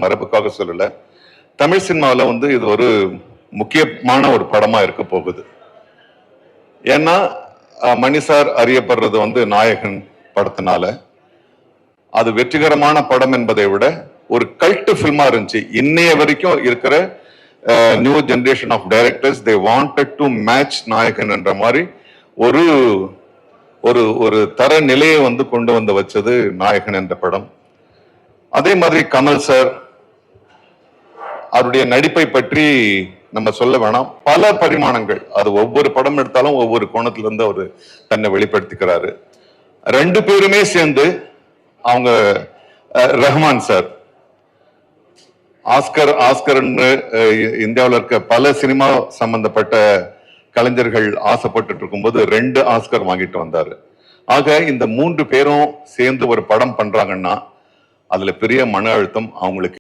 மரபுக்காக சொல்லல. தமிழ் சினிமாவில் வந்து இது ஒரு முக்கியமான ஒரு படமா இருக்க போகுது. ஏன்னா மணி சார் அறியப்படுறது வந்து நாயகன் படத்தினால. அது வெற்றிகரமான படம் என்பதை விட ஒரு கல்ட் ஃபில்மா இருந்துச்சு. இன்னைய வரைக்கும் இருக்கிற new generation of directors they wanted to match Nayakan என்ற மாதிரி ஒரு ஒரு ஒரு தர நிலையை வந்து கொண்டு வந்து வச்சது நாயகன் என்ற படம். அதே மாதிரி கமல் சார் அவருடைய நடிப்பை பற்றி நம்ம சொல்ல வேணாம். பல பரிமாணங்கள், அது ஒவ்வொரு படம் எடுத்தாலும் ஒவ்வொரு கோணத்துல இருந்து அவர் தன்னை வெளிப்படுத்திக்கிறாரு. ரெண்டு பேருமே சேர்ந்து அவங்க ரஹ்மான் சார் ஆஸ்கர் இந்தியாவில் இருக்க பல சினிமா சம்பந்தப்பட்ட கலைஞர்கள் ஆசைப்பட்டு இருக்கும்போது 2 ஆஸ்கர் வாங்கிட்டு வந்தாரு. ஆக இந்த 3 பேரும் சேர்ந்து ஒரு படம் பண்றாங்கன்னா அதுல பெரிய மன அழுத்தம் அவங்களுக்கு